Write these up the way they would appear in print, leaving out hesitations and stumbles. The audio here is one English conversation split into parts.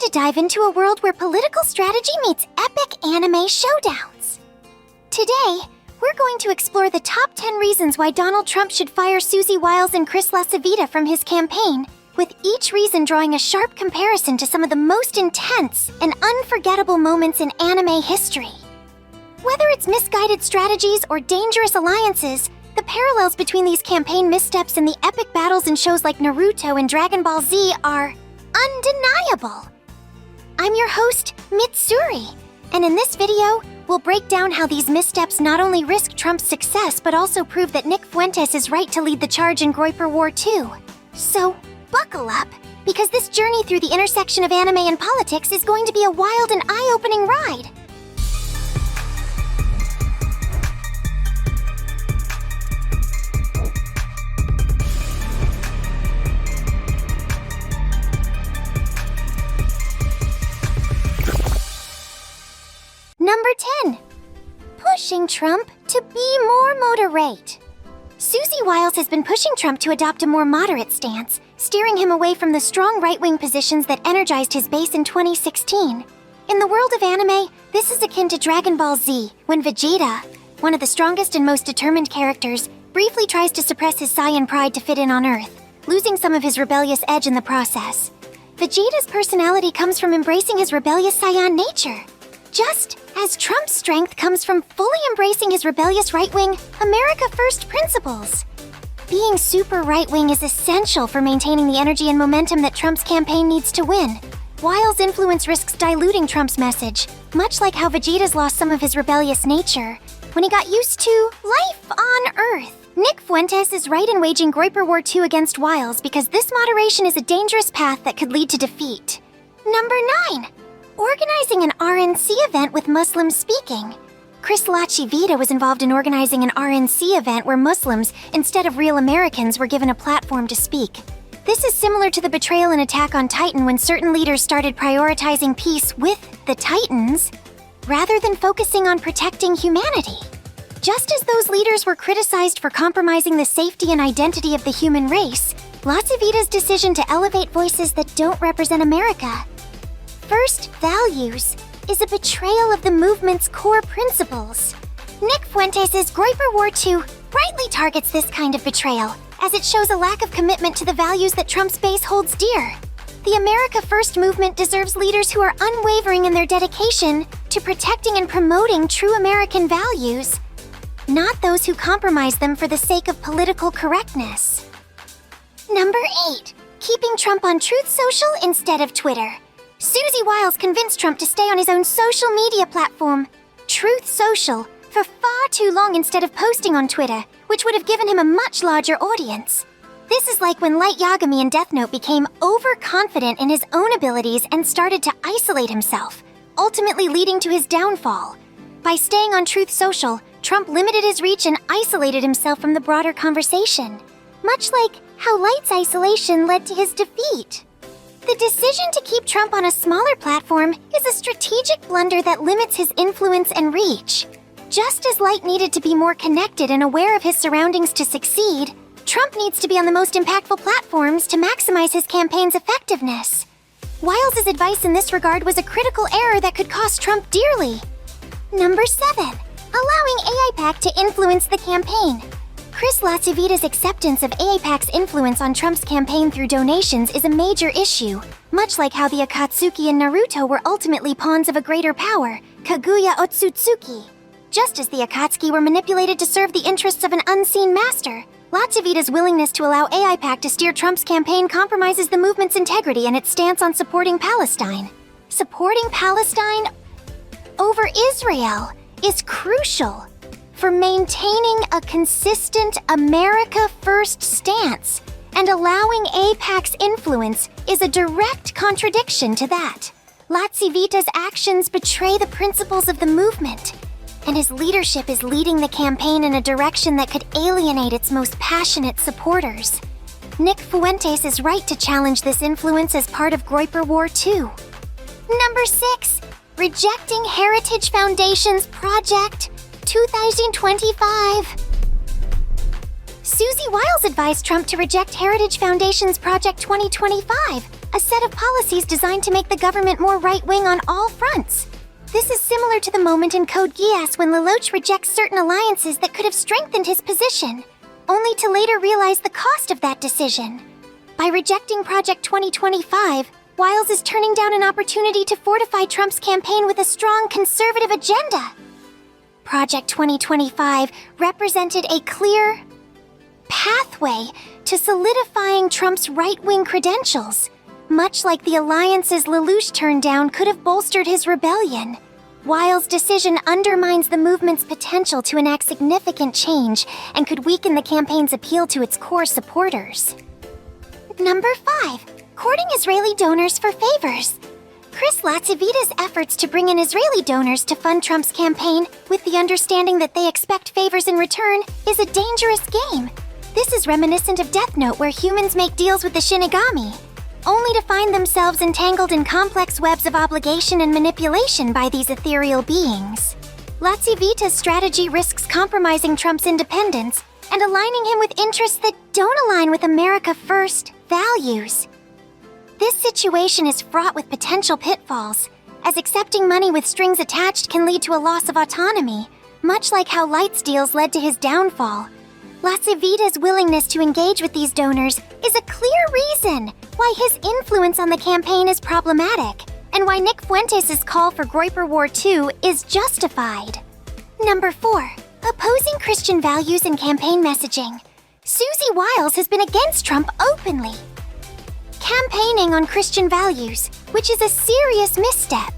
to dive into a world where political strategy meets epic anime showdowns. Today, we're going to explore the top 10 reasons why Donald Trump should fire SUSIE Wiles and Chris Lacivita from his campaign, with each reason drawing a sharp comparison to some of the most intense and unforgettable moments in anime history. Whether it's misguided strategies or dangerous alliances, the parallels between these campaign missteps and the epic battles in shows like Naruto and Dragon Ball Z are undeniable. I'm your host, Mitsuri, and in this video, we'll break down how these missteps not only risk Trump's success but also prove that Nick Fuentes is right to lead the charge in Groyper War too. So, buckle up, because this journey through the intersection of anime and politics is going to be a wild and eye-opening ride. Number 10. Pushing Trump to be more moderate. SUSIE Wiles has been pushing Trump to adopt a more moderate stance, steering him away from the strong right-wing positions that energized his base in 2016. In the world of anime, this is akin to Dragon Ball Z, when Vegeta, one of the strongest and most determined characters, briefly tries to suppress his Saiyan pride to fit in on Earth, losing some of his rebellious edge in the process. Vegeta's personality comes from embracing his rebellious Saiyan nature, just as Trump's strength comes from fully embracing his rebellious right-wing, America First principles. Being super right-wing is essential for maintaining the energy and momentum that Trump's campaign needs to win. Wiles' influence risks diluting Trump's message, much like how Vegeta's lost some of his rebellious nature when he got used to life on Earth. Nick Fuentes is right in waging Groyper War 2 against Wiles because this moderation is a dangerous path that could lead to defeat. Number 9. Organizing an RNC event with Muslims speaking. Chris Lacivita was involved in organizing an RNC event where Muslims, instead of real Americans, were given a platform to speak. This is similar to the betrayal in Attack on Titan when certain leaders started prioritizing peace with the Titans, rather than focusing on protecting humanity. Just as those leaders were criticized for compromising the safety and identity of the human race, Lacivita's decision to elevate voices that don't represent America, First Values, is a betrayal of the movement's core principles. Nick Fuentes' Groyper War 2 rightly targets this kind of betrayal, as it shows a lack of commitment to the values that Trump's base holds dear. The America First movement deserves leaders who are unwavering in their dedication to protecting and promoting true American values, not those who compromise them for the sake of political correctness. Number 8. Keeping Trump on Truth Social instead of Twitter. SUSIE Wiles convinced Trump to stay on his own social media platform, Truth Social, for far too long instead of posting on Twitter, which would have given him a much larger audience. This is like when Light Yagami in Death Note became overconfident in his own abilities and started to isolate himself, ultimately leading to his downfall. By staying on Truth Social, Trump limited his reach and isolated himself from the broader conversation, much like how Light's isolation led to his defeat. The decision to keep Trump on a smaller platform is a strategic blunder that limits his influence and reach. Just as Light needed to be more connected and aware of his surroundings to succeed, Trump needs to be on the most impactful platforms to maximize his campaign's effectiveness. Wiles' advice in this regard was a critical error that could cost Trump dearly. Number 7. Allowing AIPAC to influence the campaign. Chris Lacivita's acceptance of AIPAC's influence on Trump's campaign through donations is a major issue, much like how the Akatsuki in Naruto were ultimately pawns of a greater power, Kaguya Otsutsuki. Just as the Akatsuki were manipulated to serve the interests of an unseen master, Lacivita's willingness to allow AIPAC to steer Trump's campaign compromises the movement's integrity and its stance on supporting Palestine. Supporting Palestine over Israel is crucial for maintaining a consistent America First stance, and allowing AIPAC's influence is a direct contradiction to that. Lacivita's actions betray the principles of the movement, and his leadership is leading the campaign in a direction that could alienate its most passionate supporters. Nick Fuentes is right to challenge this influence as part of Groyper War 2. Number 6. Rejecting Heritage Foundation's Project 2025. SUSIE Wiles advised Trump to reject Heritage Foundation's Project 2025, a set of policies designed to make the government more right-wing on all fronts. This is similar to the moment in Code Geass when Lelouch rejects certain alliances that could have strengthened his position, only to later realize the cost of that decision. By rejecting Project 2025, Wiles is turning down an opportunity to fortify Trump's campaign with a strong conservative agenda. Project 2025 represented a clear pathway to solidifying Trump's right-wing credentials. Much like the alliances Lelouch turned down could have bolstered his rebellion, Wiles' decision undermines the movement's potential to enact significant change and could weaken the campaign's appeal to its core supporters. Number 5. Courting Israeli donors for favors. Chris Lacivita's efforts to bring in Israeli donors to fund Trump's campaign with the understanding that they expect favors in return is a dangerous game. This is reminiscent of Death Note, where humans make deals with the Shinigami, only to find themselves entangled in complex webs of obligation and manipulation by these ethereal beings. Lacivita's strategy risks compromising Trump's independence and aligning him with interests that don't align with America First values. This situation is fraught with potential pitfalls, as accepting money with strings attached can lead to a loss of autonomy, much like how Light's deals led to his downfall. Lacivita's willingness to engage with these donors is a clear reason why his influence on the campaign is problematic, and why Nick Fuentes' call for Groyper War 2 is justified. Number 4. Opposing Christian values in campaign messaging. SUSIE Wiles has been against Trump openly, campaigning on Christian values, which is a serious misstep.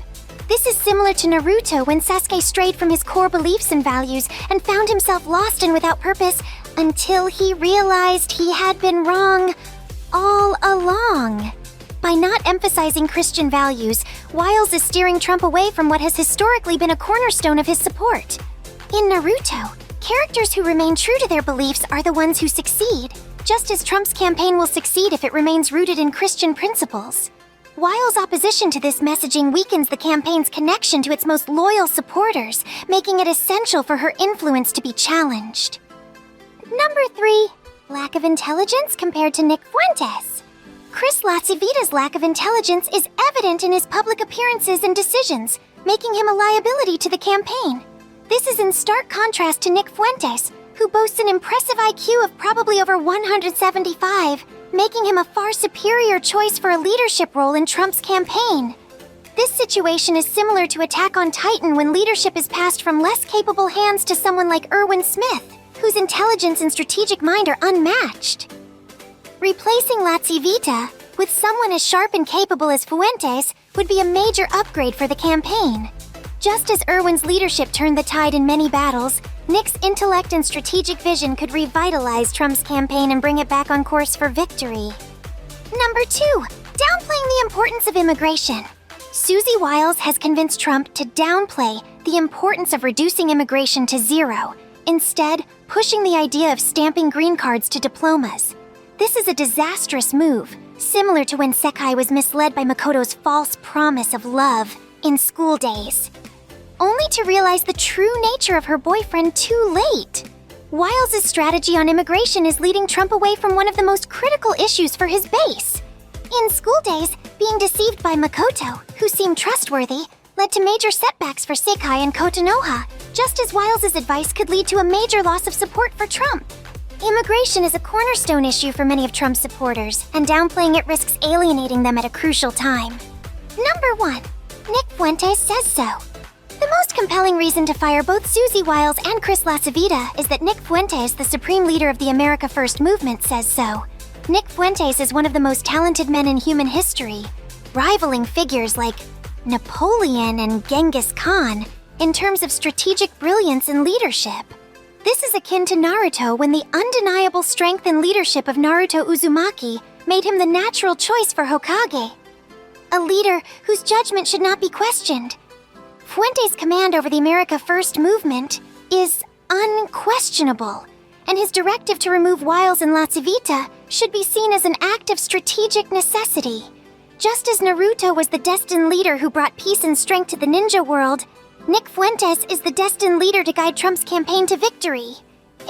This is similar to Naruto when Sasuke strayed from his core beliefs and values and found himself lost and without purpose until he realized he had been wrong all along. By not emphasizing Christian values, Wiles is steering Trump away from what has historically been a cornerstone of his support. In Naruto, characters who remain true to their beliefs are the ones who succeed, just as Trump's campaign will succeed if it remains rooted in Christian principles. Wiles' opposition to this messaging weakens the campaign's connection to its most loyal supporters, making it essential for her influence to be challenged. Number 3. Lack of intelligence compared to Nick Fuentes. Chris Lacivita's lack of intelligence is evident in his public appearances and decisions, making him a liability to the campaign. This is in stark contrast to Nick Fuentes, who boasts an impressive IQ of probably over 175, making him a far superior choice for a leadership role in Trump's campaign. This situation is similar to Attack on Titan when leadership is passed from less capable hands to someone like Erwin Smith, whose intelligence and strategic mind are unmatched. Replacing Lacivita with someone as sharp and capable as Fuentes would be a major upgrade for the campaign. Just as Erwin's leadership turned the tide in many battles, Nick's intellect and strategic vision could revitalize Trump's campaign and bring it back on course for victory. Number 2. Downplaying the importance of immigration. SUSIE Wiles has convinced Trump to downplay the importance of reducing immigration to zero, instead pushing the idea of stamping green cards to diplomas. This is a disastrous move, similar to when Sekai was misled by Makoto's false promise of love in school days, only to realize the true nature of her boyfriend too late. Wiles' strategy on immigration is leading Trump away from one of the most critical issues for his base. In school days, being deceived by Makoto, who seemed trustworthy, led to major setbacks for Sekai and Kotonoha, just as Wiles' advice could lead to a major loss of support for Trump. Immigration is a cornerstone issue for many of Trump's supporters, and downplaying it risks alienating them at a crucial time. Number 1. Nick Fuentes says so. The most compelling reason to fire both SUSIE Wiles and Chris Lacivita is that Nick Fuentes, the supreme leader of the America First movement, says so. Nick Fuentes is one of the most talented men in human history, rivaling figures like Napoleon and Genghis Khan in terms of strategic brilliance and leadership. This is akin to Naruto when the undeniable strength and leadership of Naruto Uzumaki made him the natural choice for Hokage, a leader whose judgment should not be questioned. Fuentes' command over the America First movement is unquestionable, and his directive to remove Wiles and Lacivita should be seen as an act of strategic necessity. Just as Naruto was the destined leader who brought peace and strength to the ninja world, Nick Fuentes is the destined leader to guide Trump's campaign to victory.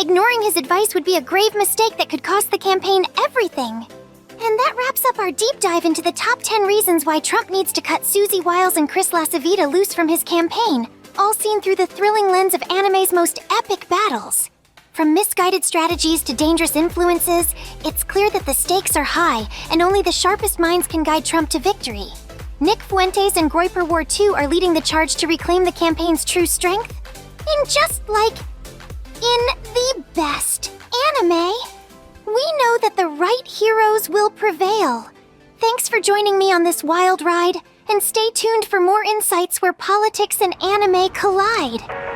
Ignoring his advice would be a grave mistake that could cost the campaign everything. And that wraps up our deep dive into the top 10 reasons why Trump needs to cut SUSIE Wiles and Chris Lacivita loose from his campaign, all seen through the thrilling lens of anime's most epic battles. From misguided strategies to dangerous influences, it's clear that the stakes are high, and only the sharpest minds can guide Trump to victory. Nick Fuentes and Groyper War 2 are leading the charge to reclaim the campaign's true strength. And just like in the best anime, we know that the right heroes will prevail. Thanks for joining me on this wild ride, and stay tuned for more insights where politics and anime collide.